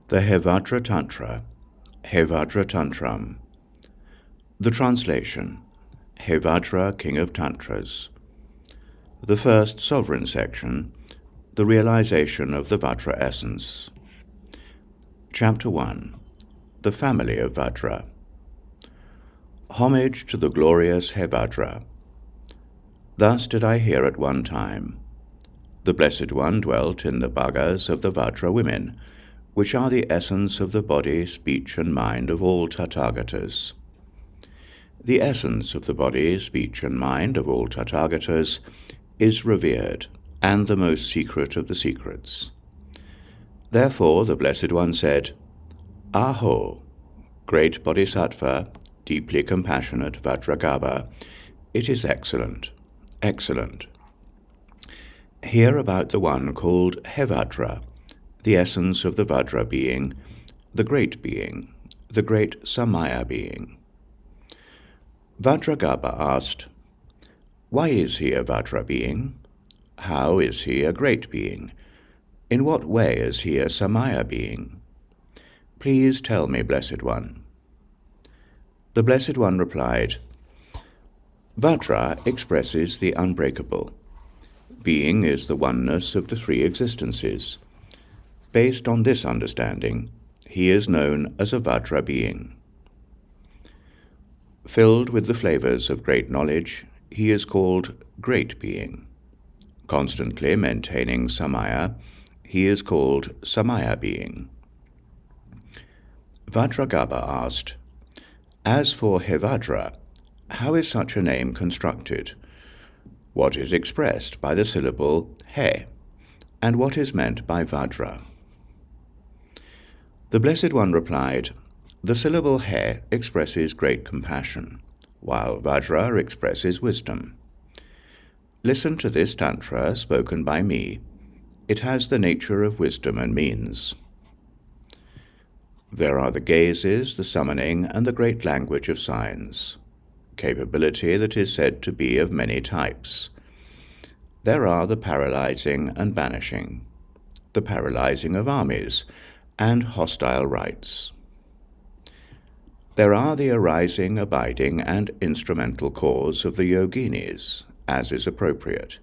The Hevajra Tantra, Hevajra Tantram. The translation, Hevajra, King of Tantras. The first sovereign section, the realization of the Vajra essence. Chapter 1. The family of Vajra. Homage to the glorious Hevajra. Thus did I hear at one time. The Blessed One dwelt in the bhagas of the Vajra women, which are the essence of the body, speech, and mind of all Tathagatas. The essence of the body, speech, and mind of all Tathagatas is revered, and the most secret of the secrets. Therefore the Blessed One said, Aho, great bodhisattva, deeply compassionate Vajragarbha, it is excellent, excellent. Hear about the one called Hevajra, the essence of the Vajra being, the great Samaya being. Vajragarbha asked, why is he a Vajra being? How is he a great being? In what way is he a Samaya being? Please tell me, Blessed One. The Blessed One replied, Vajra expresses the unbreakable. Being is the oneness of the three existences. Based on this understanding, he is known as a Vajra being. Filled with the flavors of great knowledge, he is called Great Being. Constantly maintaining Samaya, he is called Samaya Being. Vajragarbha asked, as for Hevajra, how is such a name constructed? What is expressed by the syllable He, and what is meant by Vajra? The Blessed One replied, the syllable He expresses great compassion, while Vajra expresses wisdom. Listen to this Tantra spoken by me. It has the nature of wisdom and means. There are the gazes, the summoning, and the great language of signs, capability that is said to be of many types. There are the paralyzing and banishing, the paralyzing of armies, and hostile rites. There are the arising, abiding, and instrumental cause of the yoginīs, as is appropriate,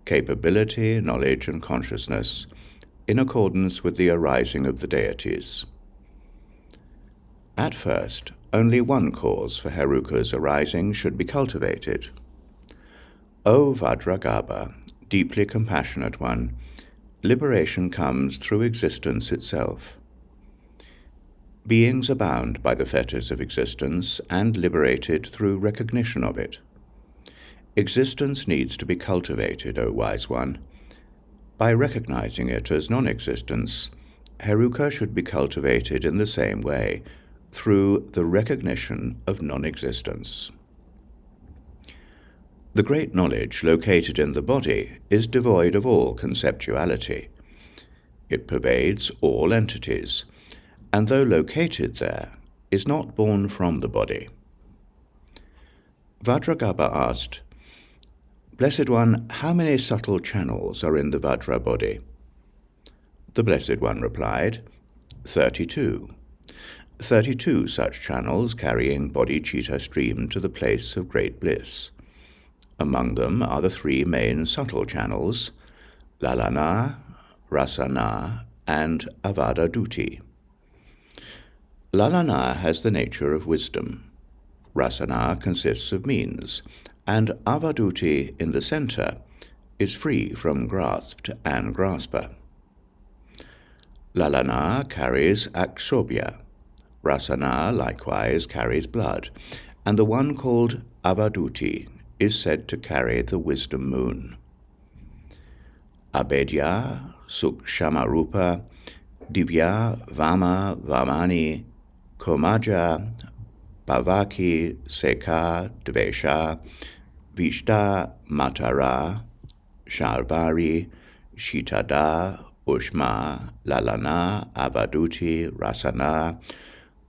capability, knowledge, and consciousness, in accordance with the arising of the deities. At first, only one cause for Heruka's arising should be cultivated. O Vajragarbha, deeply compassionate one, liberation comes through existence itself. Beings are bound by the fetters of existence and liberated through recognition of it. Existence needs to be cultivated, O wise one. By recognizing it as non-existence, Heruka should be cultivated in the same way, through the recognition of non-existence. The great knowledge located in the body is devoid of all conceptuality. It pervades all entities, and though located there, is not born from the body. Vajragarbha asked, Blessed One, how many subtle channels are in the Vajra body? The Blessed One replied, 32. 32 such channels carrying bodhicitta stream to the place of great bliss. Among them are the three main subtle channels, lalana, rasana, and avadaduti. Lalana has the nature of wisdom. Rasana consists of means, and avaduti in the center is free from grasped and grasper. Lalana carries akshobhya. Rasana likewise carries blood, and the one called avaduti is said to carry the wisdom moon. Abedya, sukshamarupa, divya, vama, vamani, komaja, bhavaki, seka, dvesha, vishta, matara, sharvari, shitada, ushma, lalana, avaduti, rasana,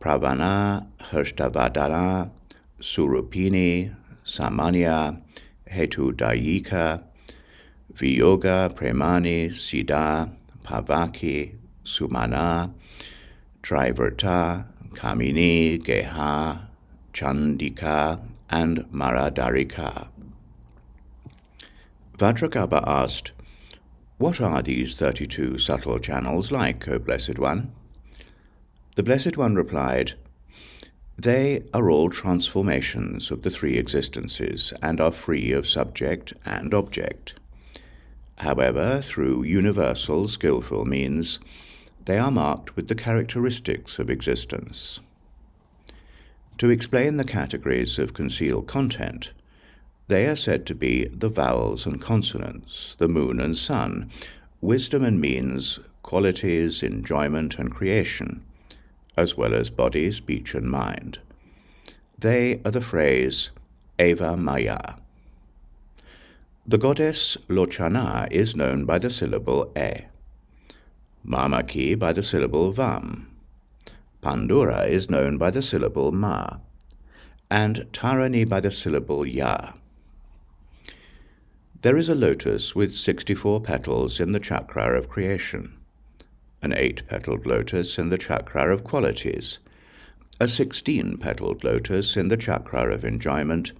pravana, harshtavadana, surupini, samanya, hetudayika, viyoga, premani, siddha, pavaki, Sumana, Trivrta, Kamini, Geha, Chandika, and Maradarika. Vajragarbha asked, "What are these 32 subtle channels like, O Blessed One?" The Blessed One replied, "They are all transformations of the three existences and are free of subject and object. However, through universal, skillful means, they are marked with the characteristics of existence. To explain the categories of concealed content, they are said to be the vowels and consonants, the moon and sun, wisdom and means, qualities, enjoyment and creation, as well as body, speech and mind. They are the phrase Hevajra. The goddess Lochana is known by the syllable E, Mamaki by the syllable Vam, Pandura is known by the syllable Ma, and Tarani by the syllable Ya. There is a lotus with 64 petals in the chakra of creation, an 8-petaled lotus in the chakra of qualities, a 16-petaled lotus in the chakra of enjoyment,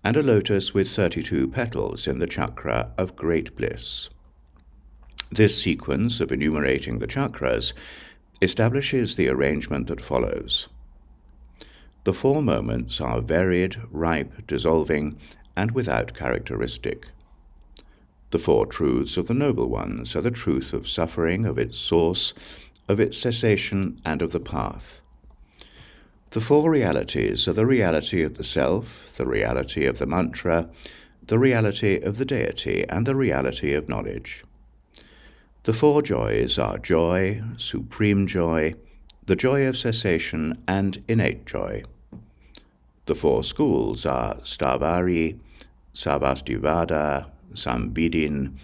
and a lotus with 32 petals in the chakra of great bliss. This sequence of enumerating the chakras establishes the arrangement that follows. The 4 moments are varied, ripe, dissolving, and without characteristic. The 4 truths of the Noble Ones are the truth of suffering, of its source, of its cessation, and of the path. The 4 realities are the reality of the self, the reality of the mantra, the reality of the deity, and the reality of knowledge. The 4 joys are joy, supreme joy, the joy of cessation, and innate joy. The 4 schools are Stavari, Savastivada, Samvidin,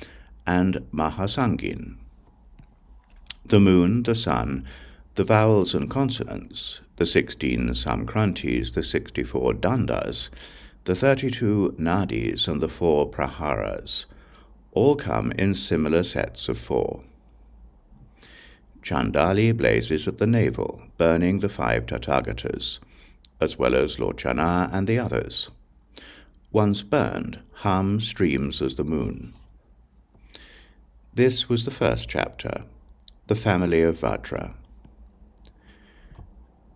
and Mahasangin. The moon, the sun, the vowels and consonants, the 16 samkrantis, the 64 dandas, the 32 nadis, and the 4 praharas, all come in similar sets of 4. Chandali blazes at the navel, burning the 5 Tathagatas, as well as Lochana and the others. Once burned, hum streams as the moon. This was the first chapter, the family of Vajra.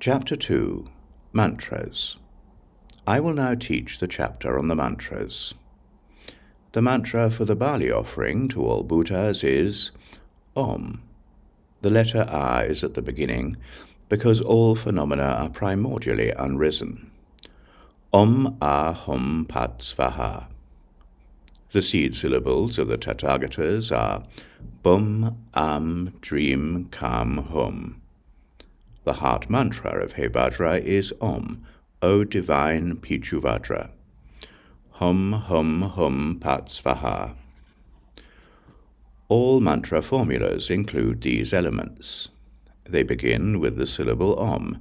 Chapter 2, Mantras. I will now teach the chapter on the mantras. The mantra for the Bali offering to all Buddhas is Om. The letter A is at the beginning because all phenomena are primordially unrisen. Om A Hum Pat Svaha. The seed syllables of the Tathagatas are Bum, Am, Dream, Kam, Hum. The heart mantra of Hevajra is Om, O divine Pichuvajra. Hum, Hum, Hum Pat Svaha. All mantra formulas include these elements. They begin with the syllable Om,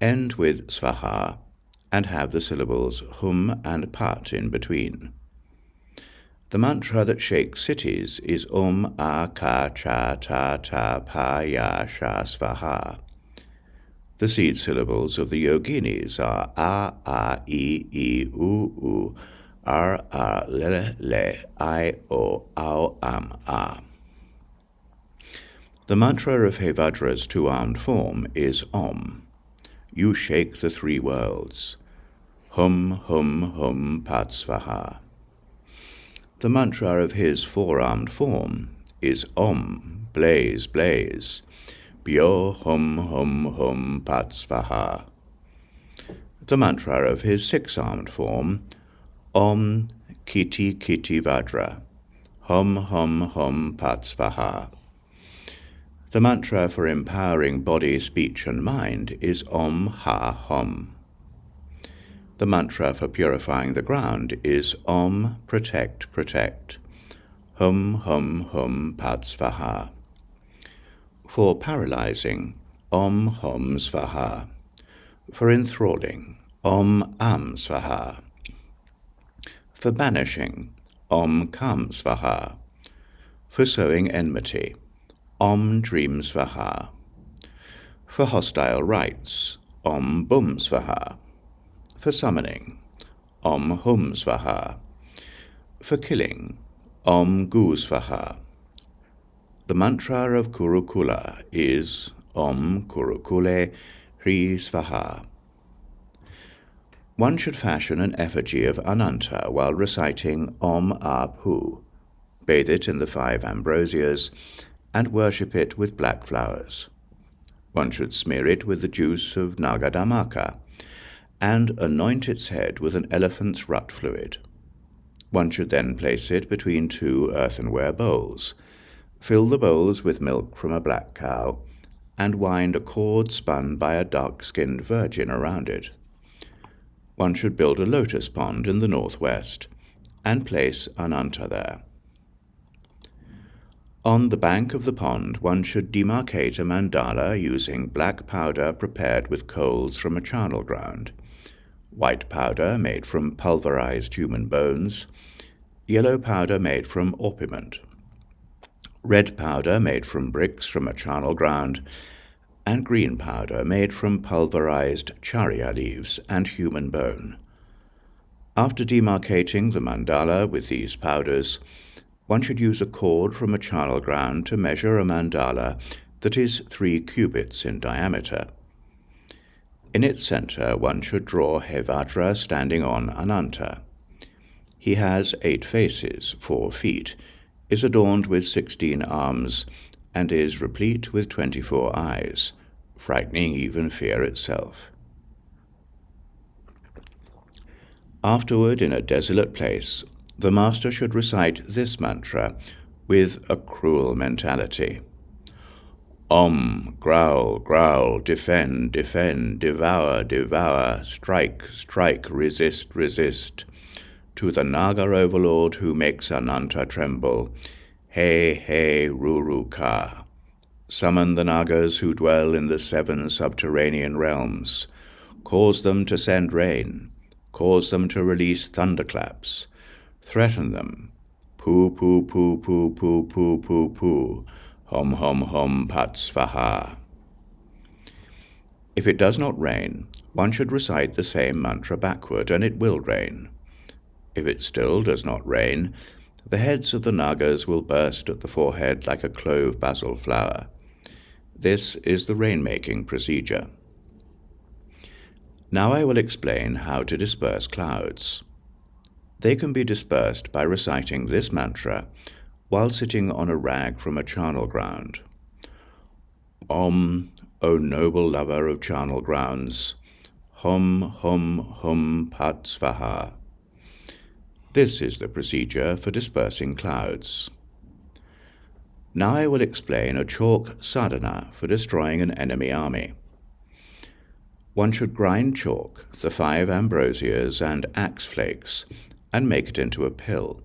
end with Svaha, and have the syllables Hum and Pat in between. The mantra that shakes cities is Om A Ka Cha Ta Ta Pa Ya Sha Svaha. The seed syllables of the yoginīs are A I U R Le I O Au Am A. The mantra of Hevajra's 2-armed form is Om. You shake the 3 worlds. Hum, Hum, Hum Pat Svaha. The mantra of his 4-armed form is Om, blaze, blaze. Byo Hum, Hum, Hum Pat Svaha. The mantra of his 6-armed form, Om, Kiti, Kiti Vajra. Hum, Hum, Hum Pat Svaha. The mantra for empowering body, speech, and mind is Om Ha Hum. The mantra for purifying the ground is Om, protect, protect. Hum, Hum, Hum Pat Svaha. For paralyzing, Om Hum Svaha. For enthralling, Om Am Svaha. For banishing, Om Kam Svaha. For sowing enmity, Om Dream Svaha. For hostile rites, Om Bum Svaha. For summoning, Om Hum Svaha. For killing, Om Gu Svaha. The mantra of Kurukula is Om Kurukule Hri Svaha. One should fashion an effigy of Ananta while reciting Om Apu, bathe it in the 5 ambrosias, and worship it with black flowers. One should smear it with the juice of Nagadamaka, and anoint its head with an elephant's rut fluid. One should then place it between 2 earthenware bowls, fill the bowls with milk from a black cow, and wind a cord spun by a dark-skinned virgin around it. One should build a lotus pond in the northwest, and place Ananta there. On the bank of the pond, one should demarcate a maṇḍala using black powder prepared with coals from a charnel ground, white powder made from pulverized human bones, yellow powder made from orpiment, red powder made from bricks from a charnel ground, and green powder made from pulverized charya leaves and human bone. After demarcating the maṇḍala with these powders, one should use a cord from a charnel ground to measure a maṇḍala that is 3 cubits in diameter. In its center, one should draw Hevajra standing on Ananta. He has 8 faces, 4 feet, is adorned with 16 arms, and is replete with 24 eyes, frightening even fear itself. Afterward, in a desolate place, the master should recite this mantra with a cruel mentality. Om, growl, growl, defend, defend, devour, devour, strike, strike, resist, resist. To the Naga overlord who makes Ananta tremble, He, he, Ruru Ka. Summon the Nagas who dwell in the 7 subterranean realms. Cause them to send rain. Cause them to release thunderclaps. Threaten them. Poo, poo, poo, poo, poo, poo, poo, poo. Hum, hum, hum, pat svaha. If it does not rain, one should recite the same mantra backward, and it will rain. If it still does not rain, the heads of the Nagas will burst at the forehead like a clove basil flower. This is the rain-making procedure. Now I will explain how to disperse clouds. They can be dispersed by reciting this mantra while sitting on a rag from a charnel ground. Om, O noble lover of charnel grounds, hum, hum, hum, pat svaha. This is the procedure for dispersing clouds. Now I will explain a chalk sadhana for destroying an enemy army. One should grind chalk, the 5 ambrosias and axe flakes, and make it into a pill.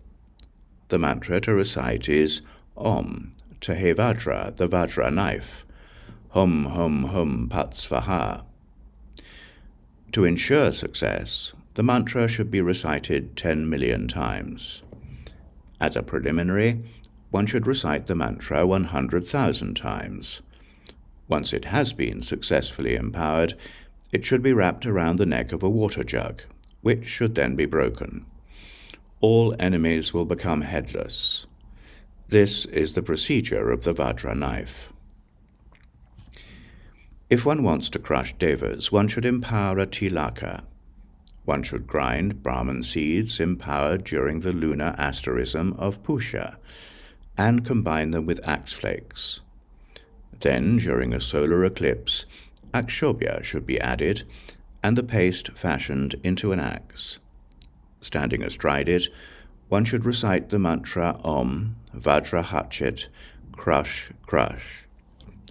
The mantra to recite is Om, to Hevajra, the Vajra knife, Hum, hum, hum, pat svaha. To ensure success, the mantra should be recited 10 million times. As a preliminary, one should recite the mantra 100,000 times. Once it has been successfully empowered, it should be wrapped around the neck of a water jug, which should then be broken. All enemies will become headless. This is the procedure of the Vajra knife. If one wants to crush devas, one should empower a tilaka. One should grind Brahman seeds empowered during the lunar asterism of Pusha, and combine them with axe flakes. Then, during a solar eclipse, akshobhya should be added, and the paste fashioned into an axe. Standing astride it, one should recite the mantra Om, Vajra Hatchet, crush, crush.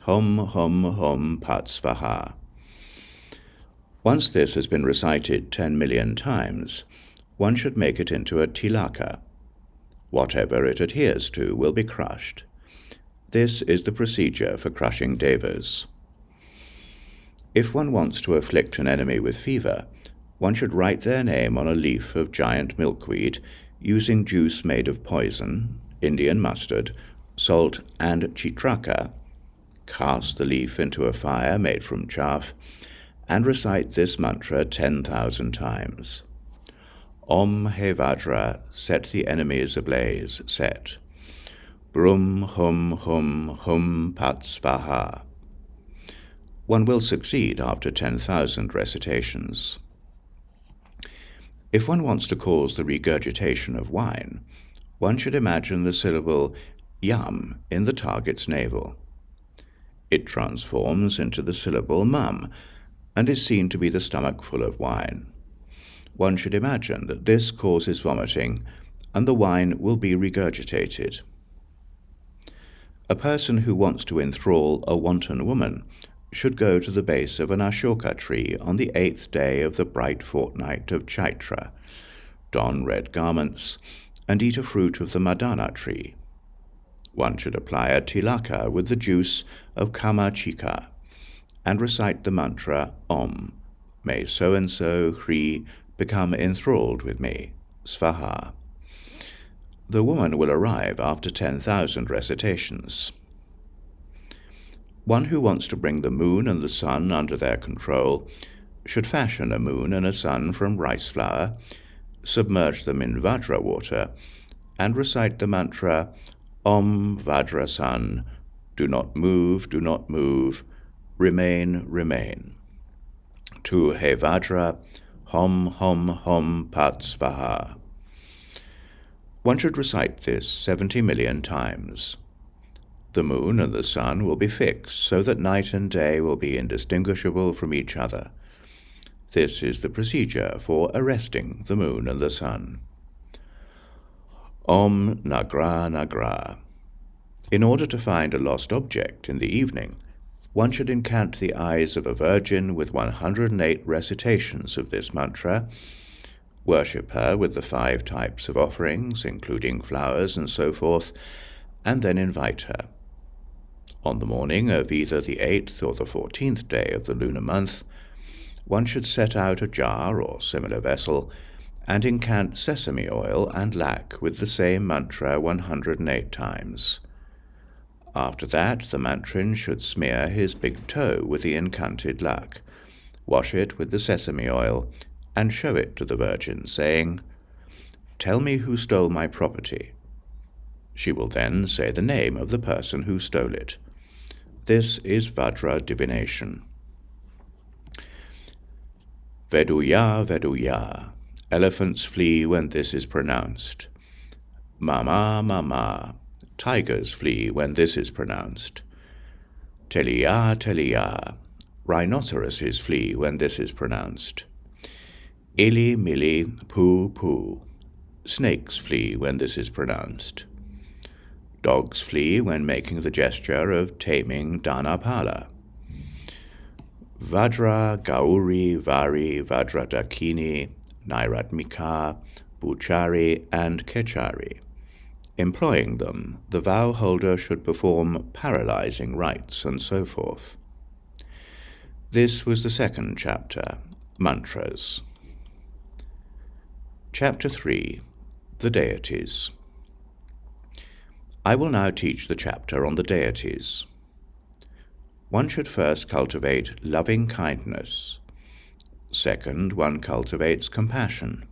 Hum, hum, hum, pat svaha. Once this has been recited 10 million times, one should make it into a tilaka. Whatever it adheres to will be crushed. This is the procedure for crushing devas. If one wants to afflict an enemy with fever, one should write their name on a leaf of giant milkweed using juice made of poison, Indian mustard, salt, and chitraka, cast the leaf into a fire made from chaff, and recite this mantra 10,000 times. Om Hevajra, set the enemies ablaze, set. Brum hum hum hum pat svaha. One will succeed after 10,000 recitations. If one wants to cause the regurgitation of wine, one should imagine the syllable yam in the target's navel. It transforms into the syllable mam and is seen to be the stomach full of wine. One should imagine that this causes vomiting and the wine will be regurgitated. A person who wants to enthrall a wanton woman should go to the base of an ashoka tree on the 8th day of the bright fortnight of Chaitra, don red garments, and eat a fruit of the madana tree. One should apply a tilaka with the juice of kamachika and recite the mantra Om, may so-and-so, Hri, become enthralled with me, Svaha. The woman will arrive after 10,000 recitations. One who wants to bring the moon and the sun under their control should fashion a moon and a sun from rice flour, submerge them in Vajra water, and recite the mantra Om Vajra Sun, do not move, remain, remain. To Hevajra, Hom Hom Hom Pat Svaha. One should recite this 70 million times. The moon and the sun will be fixed so that night and day will be indistinguishable from each other. This is the procedure for arresting the moon and the sun. Om Nagra Nagra. In order to find a lost object in the evening, one should incant the eyes of a virgin with 108 recitations of this mantra, worship her with the 5 types of offerings, including flowers and so forth, and then invite her. On the morning of either the 8th or the 14th day of the lunar month, one should set out a jar or similar vessel and incant sesame oil and lac with the same mantra 108 times. After that, the matron should smear his big toe with the incanted lac, wash it with the sesame oil, and show it to the Virgin, saying, "Tell me who stole my property." She will then say the name of the person who stole it. This is Vajra divination. Veduya, Veduya. Elephants flee when this is pronounced. Mama, Mama. Tigers flee when this is pronounced. Teliya, Teliya. Rhinoceroses flee when this is pronounced. Ili, Mili, Poo, Poo. Snakes flee when this is pronounced. Dogs flee when making the gesture of taming Dhanapala. Vajra, Gauri, Vari, Vajradakini, Nairātmyā, Buchari, and Kechari. Employing them, the vow holder should perform paralyzing rites and so forth. This was the 2nd chapter, Mantras. Chapter 3, the Deities. I will now teach the chapter on the deities. One should first cultivate loving kindness. Second, one cultivates compassion.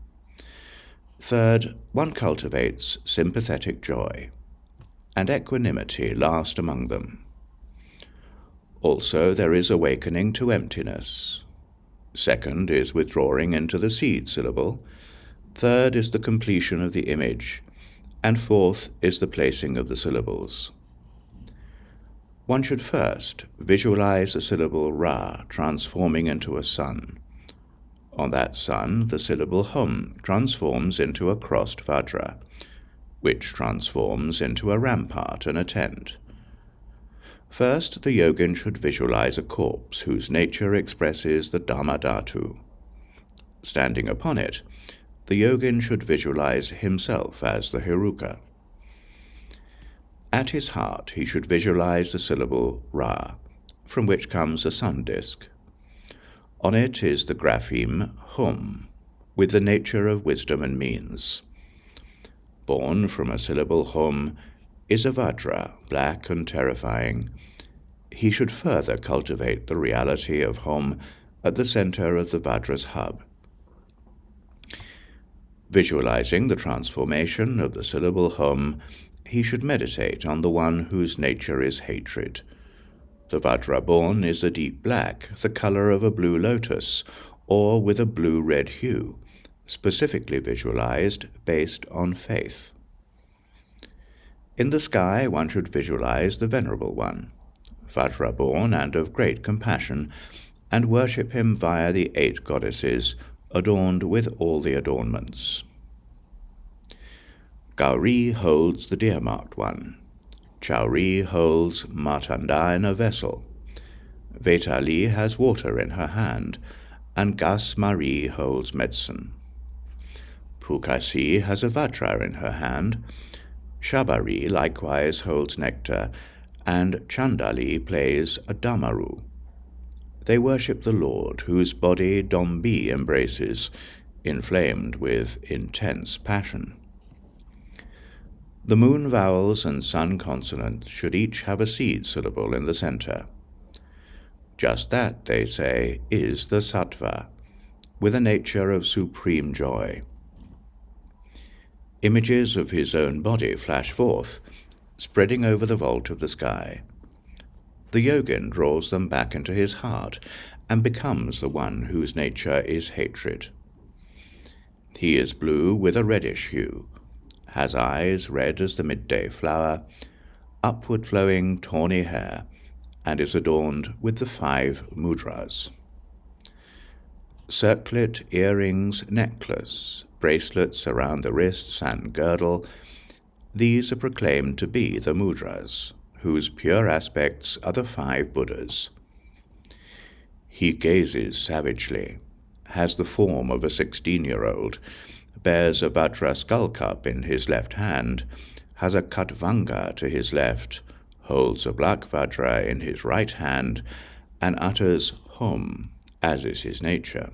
Third, one cultivates sympathetic joy, and equanimity last among them. Also, there is awakening to emptiness. Second is withdrawing into the seed syllable. Third is the completion of the image, and fourth is the placing of the syllables. One should first visualize the syllable Ra transforming into a sun. On that sun, the syllable Hum transforms into a crossed Vajra, which transforms into a rampart and a tent. First, the yogin should visualize a corpse whose nature expresses the Dhamma Dhatu. Standing upon it, the yogin should visualize himself as the Heruka. At his heart, he should visualize the syllable Ra, from which comes a sun disk. On it is the grapheme Hum, with the nature of wisdom and means. Born from a syllable Hum, is a Vajra, black and terrifying, he should further cultivate the reality of Hom at the center of the Vajra's hub. Visualizing the transformation of the syllable Hom, he should meditate on the one whose nature is hatred. The Vajra born is a deep black, the color of a blue lotus, or with a blue-red hue, specifically visualized based on faith. In the sky, one should visualize the Venerable One, Vajra born and of great compassion, and worship him via the 8 goddesses, adorned with all the adornments. Gauri holds the deer-marked one. Chauri holds Martanda in a vessel. Vetali has water in her hand, and Gas Marie holds medicine. Pukasi has a Vajra in her hand. Shabari likewise holds nectar, and Chandali plays a Damaru. They worship the Lord, whose body Dombi embraces, inflamed with intense passion. The moon vowels and sun consonants should each have a seed syllable in the center. Just that, they say, is the sattva, with a nature of supreme joy. Images of his own body flash forth, spreading over the vault of the sky. The yogin draws them back into his heart and becomes the one whose nature is hatred. He is blue with a reddish hue, has eyes red as the midday flower, upward-flowing tawny hair, and is adorned with the 5 mudras. Circlet, earrings, necklace, bracelets around the wrists and girdle, these are proclaimed to be the mudras, whose pure aspects are the 5 Buddhas. He gazes savagely, has the form of a 16-year-old, bears a Vajra skull cup in his left hand, has a Katvanga to his left, holds a black Vajra in his right hand, and utters Hom, as is his nature.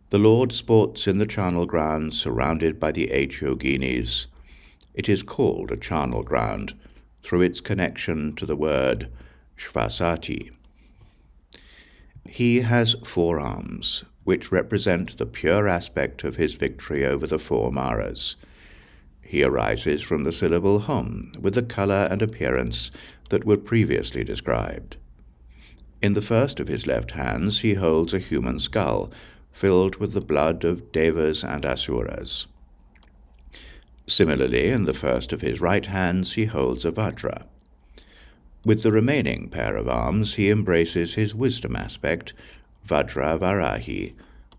The Lord sports in the charnel ground surrounded by the 8 yoginīs. It is called a charnel ground through its connection to the word Shvasati. He has 4 arms, which represent the pure aspect of his victory over the 4 Maras. He arises from the syllable Hom, with the color and appearance that were previously described. In the first of his left hands he holds a human skull, filled with the blood of Devas and Asuras. Similarly, in the first of his right hands he holds a Vajra. With the remaining pair of arms he embraces his wisdom aspect, Vajra Varahi,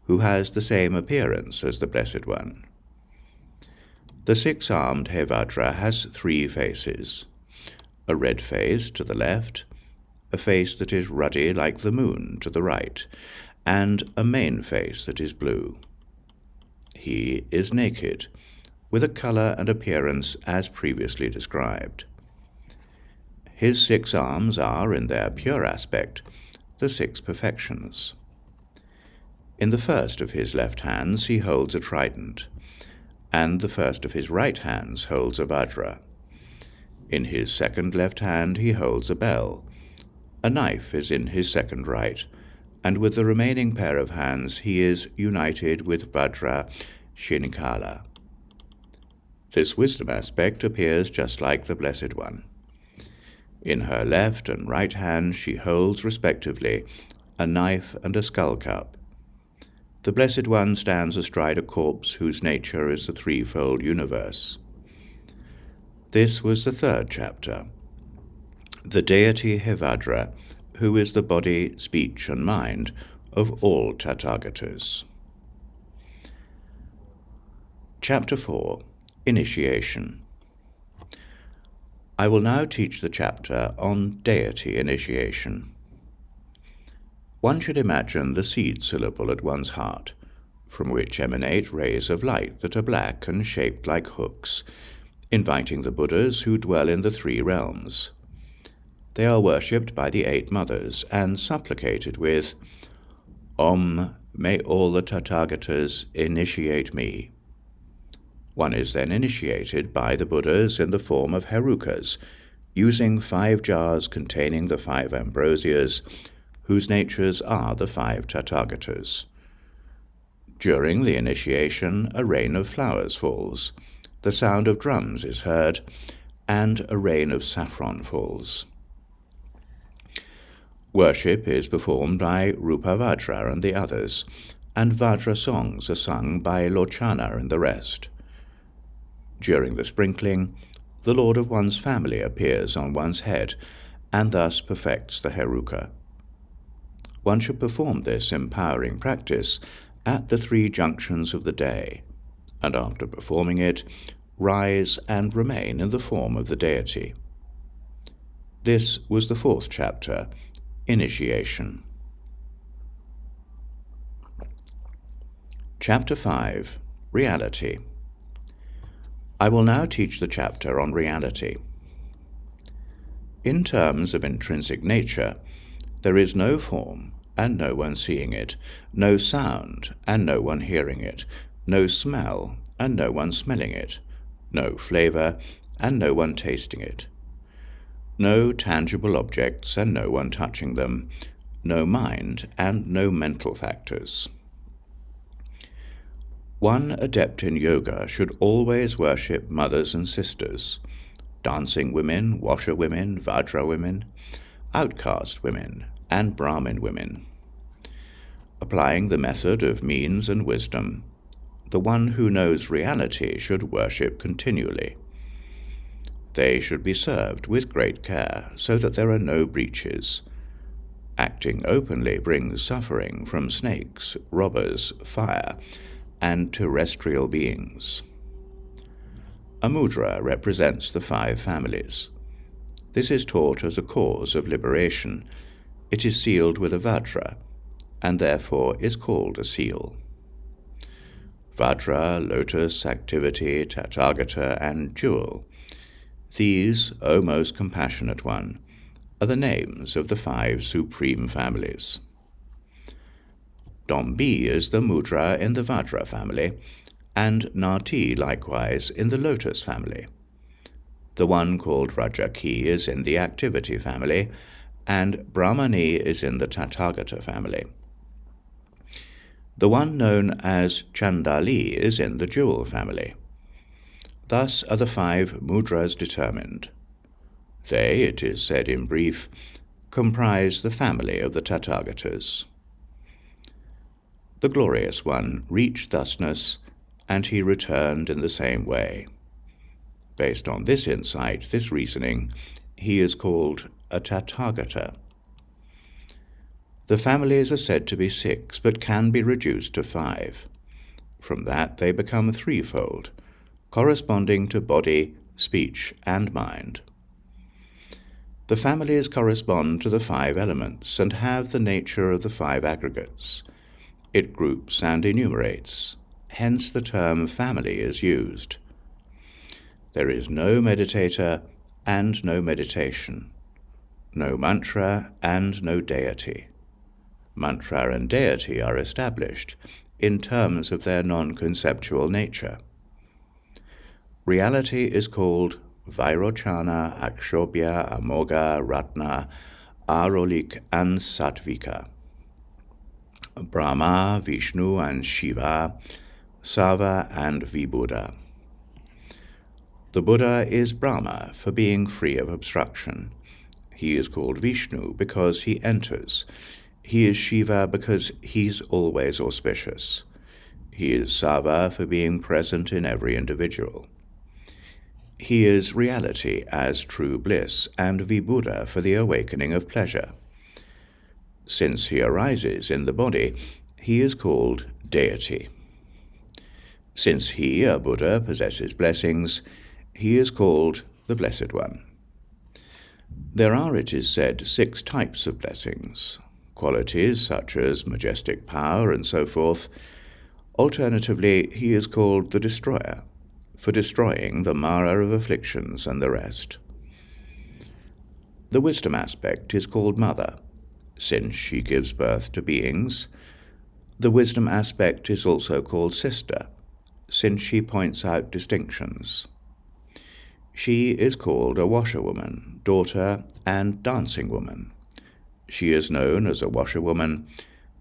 who has the same appearance as the Blessed One. The 6-armed Hevajra has 3 faces, a red face to the left, a face that is ruddy like the moon to the right, and a main face that is blue. He is naked, with a color and appearance as previously described. His 6 arms are, in their pure aspect, the 6 perfections. In the first of his left hands he holds a trident, and the first of his right hands holds a Vajra. In his second left hand he holds a bell. A knife is in his second right, and with the remaining pair of hands he is united with Vajra Shinikala. This wisdom aspect appears just like the Blessed One. In her left and right hand she holds, respectively, a knife and a skull cup. The Blessed One stands astride a corpse whose nature is the threefold universe. This was the 3rd chapter. The deity Hevajra, who is the body, speech, and mind of all Tathagatas. Chapter 4. Initiation. I will now teach the chapter on deity initiation. One should imagine the seed syllable at one's heart, from which emanate rays of light that are black and shaped like hooks, inviting the Buddhas who dwell in the 3 realms. They are worshipped by the 8 mothers and supplicated with, Om, may all the Tathagatas initiate me. One is then initiated by the Buddhas in the form of herukas, using 5 jars containing the 5 ambrosias, whose natures are the 5 Tathagatas. During the initiation, a rain of flowers falls, the sound of drums is heard, and a rain of saffron falls. Worship is performed by Rupa Vajra and the others, and Vajra songs are sung by Lochana and the rest. During the sprinkling, the lord of one's family appears on one's head, and thus perfects the heruka. One should perform this empowering practice at the 3 junctions of the day, and after performing it, rise and remain in the form of the deity. This was the 4th chapter, Initiation. Chapter 5, Reality. I will now teach the chapter on reality. In terms of intrinsic nature, there is no form and no one seeing it, no sound and no one hearing it, no smell and no one smelling it, no flavor and no one tasting it, no tangible objects and no one touching them, no mind and no mental factors. One adept in yoga should always worship mothers and sisters, dancing women, washerwomen, Vajra women, outcast women, and Brahmin women. Applying the method of means and wisdom, the one who knows reality should worship continually. They should be served with great care so that there are no breaches. Acting openly brings suffering from snakes, robbers, fire, and terrestrial beings. A mudra represents the 5 families. This is taught as a cause of liberation. It is sealed with a vajra, and therefore is called a seal. Vajra, lotus, activity, tathagata, and jewel. These, O most compassionate one, are the names of the 5 supreme families. Dombi is the mudra in the Vajra family, and Nati likewise in the lotus family. The one called Rajaki is in the activity family, and Brahmani is in the Tathagata family. The one known as Chandali is in the jewel family. Thus are the 5 mudras determined. They, it is said in brief, comprise the family of the Tathagatas. The Glorious One reached thusness, and he returned in the same way. Based on this insight, this reasoning, he is called a Tathagata. The families are said to be 6, but can be reduced to 5. From that they become threefold, corresponding to body, speech, and mind. The families correspond to the 5 elements and have the nature of the 5 aggregates. It groups and enumerates, hence the term family is used. There is no meditator and no meditation, no mantra and no deity. Mantra and deity are established in terms of their non-conceptual nature. Reality is called Vairochana, Akshobhya, Amoga, Ratna, Arolik, and Sattvika. Brahma, Vishnu, and Shiva, Sava, and Vibhuda. The Buddha is Brahma for being free of obstruction. He is called Vishnu because he enters. He is Shiva because he's always auspicious. He is Sava for being present in every individual. He is reality as true bliss, and Vibhuda for the awakening of pleasure. Since he arises in the body, he is called deity. Since he, a Buddha, possesses blessings, he is called the Blessed One. There are, it is said, 6 types of blessings, qualities such as majestic power and so forth. Alternatively, he is called the Destroyer, for destroying the Mara of afflictions and the rest. The wisdom aspect is called Mother, since she gives birth to beings. The wisdom aspect is also called Sister, since she points out distinctions. She is called a washerwoman, daughter, and dancing woman. She is known as a washerwoman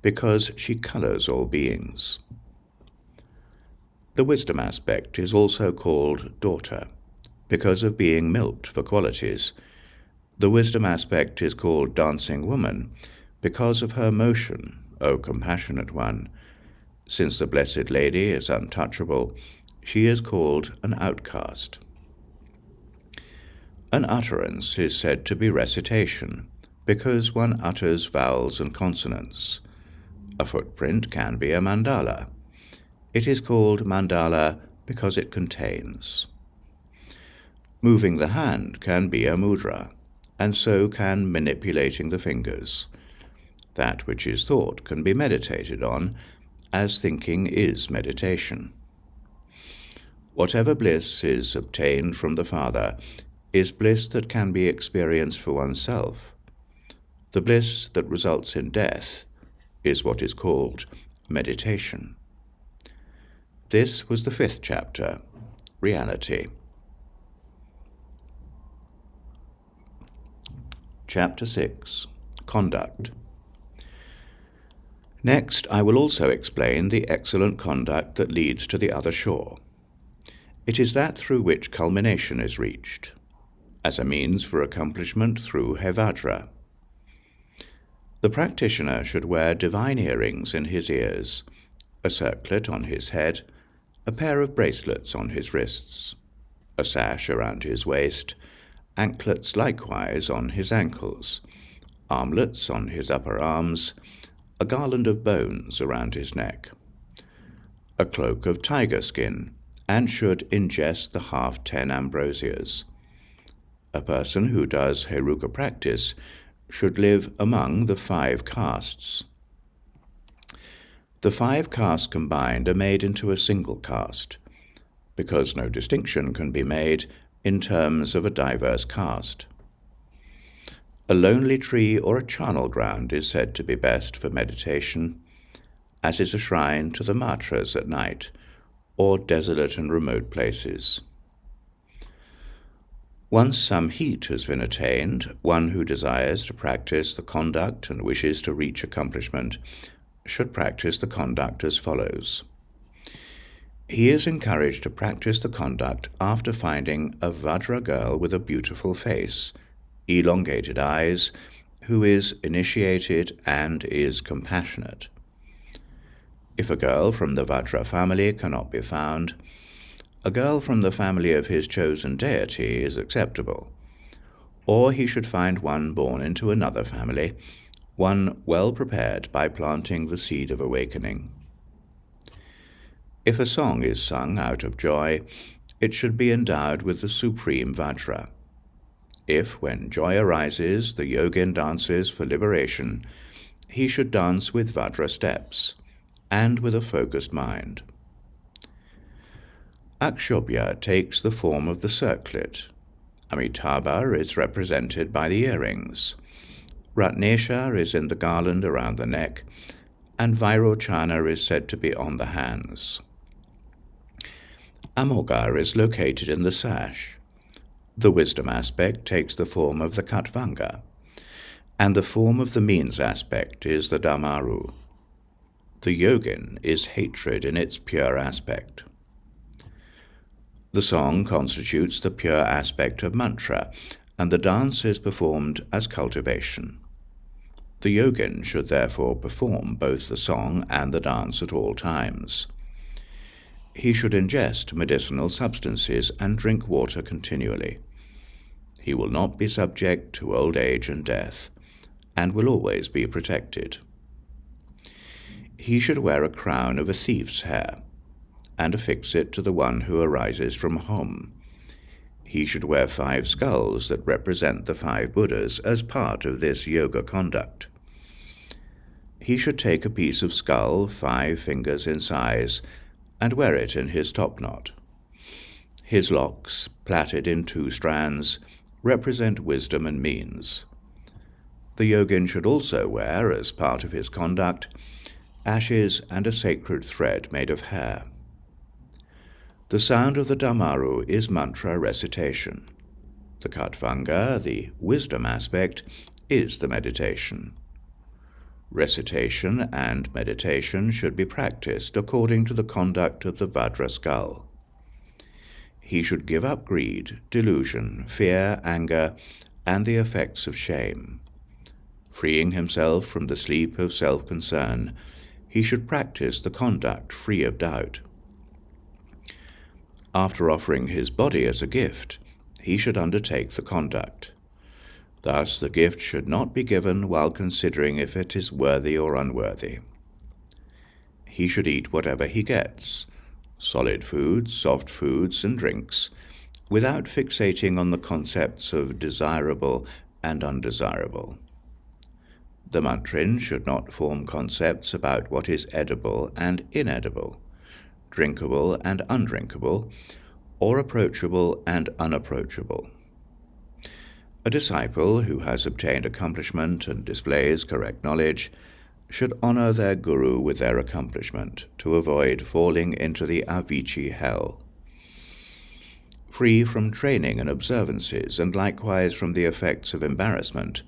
because she colors all beings. The wisdom aspect is also called daughter, because of being milked for qualities. The wisdom aspect is called dancing woman, because of her motion, O compassionate one. Since the Blessed Lady is untouchable, she is called an outcast. An utterance is said to be recitation, because one utters vowels and consonants. A footprint can be a maṇḍala. It is called maṇḍala because it contains. Moving the hand can be a mudra, and so can manipulating the fingers. That which is thought can be meditated on, as thinking is meditation. Whatever bliss is obtained from the Father is bliss that can be experienced for oneself. The bliss that results in death is what is called meditation. This was the 5th chapter, Reality. Chapter 6, Conduct. Next, I will also explain the excellent conduct that leads to the other shore. It is that through which culmination is reached, as a means for accomplishment through Hevajra. The practitioner should wear divine earrings in his ears, a circlet on his head, a pair of bracelets on his wrists, a sash around his waist, anklets likewise on his ankles, armlets on his upper arms, a garland of bones around his neck, a cloak of tiger skin, and should ingest the 10 ambrosias. A person who does Heruka practice should live among the 5 castes. The 5 castes combined are made into a single caste, because no distinction can be made in terms of a diverse caste. A lonely tree or a charnel ground is said to be best for meditation, as is a shrine to the Matras at night, or desolate and remote places. Once some heat has been attained, one who desires to practice the conduct and wishes to reach accomplishment should practice the conduct as follows. He is encouraged to practice the conduct after finding a Vajra girl with a beautiful face, elongated eyes, who is initiated and is compassionate. If a girl from the Vajra family cannot be found, a girl from the family of his chosen deity is acceptable, or he should find one born into another family, one well prepared by planting the seed of awakening. If a song is sung out of joy, it should be endowed with the supreme Vajra. If, when joy arises, the yogin dances for liberation, he should dance with Vajra steps, and with a focused mind. Akshobhya takes the form of the circlet. Amitabha is represented by the earrings. Ratnesha is in the garland around the neck, and Vairochana is said to be on the hands. Amogha is located in the sash. The wisdom aspect takes the form of the Khatvanga, and the form of the means aspect is the Damaru. The yogin is hatred in its pure aspect. The song constitutes the pure aspect of mantra, and the dance is performed as cultivation. The yogin should therefore perform both the song and the dance at all times. He should ingest medicinal substances and drink water continually. He will not be subject to old age and death, and will always be protected. He should wear a crown of a thief's hair, and affix it to the one who arises from home. He should wear 5 skulls that represent the 5 Buddhas as part of this yoga conduct. He should take a piece of skull 5 fingers in size and wear it in his topknot. His locks, plaited in 2 strands, represent wisdom and means. The yogin should also wear, as part of his conduct, ashes and a sacred thread made of hair. The sound of the damaru is mantra recitation. The khatvanga, the wisdom aspect, is the meditation. Recitation and meditation should be practiced according to the conduct of the Vajra skull. He should give up greed, delusion, fear, anger, and the effects of shame. Freeing himself from the sleep of self-concern, he should practice the conduct free of doubt. After offering his body as a gift, he should undertake the conduct. Thus, the gift should not be given while considering if it is worthy or unworthy. He should eat whatever he gets, solid foods, soft foods, and drinks, without fixating on the concepts of desirable and undesirable. The mantrin should not form concepts about what is edible and inedible, drinkable and undrinkable, or approachable and unapproachable. A disciple who has obtained accomplishment and displays correct knowledge should honor their guru with their accomplishment to avoid falling into the avicii hell. Free from training and observances, and likewise from the effects of embarrassment,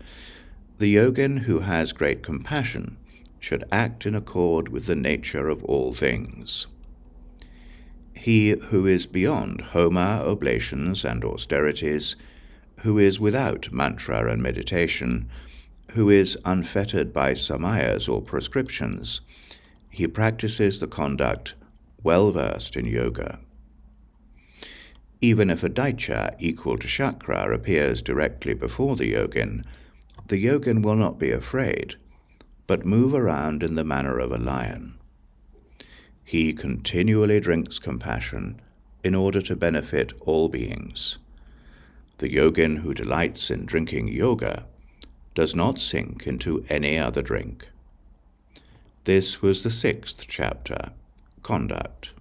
the yogin who has great compassion should act in accord with the nature of all things. He who is beyond homa, oblations, and austerities, who is without mantra and meditation, who is unfettered by samayas or prescriptions, he practices the conduct well-versed in yoga. Even if a daitya equal to chakra appears directly before the yogin will not be afraid, but move around in the manner of a lion. He continually drinks compassion in order to benefit all beings. The yogin who delights in drinking yoga does not sink into any other drink. This was the 6th chapter, Conduct.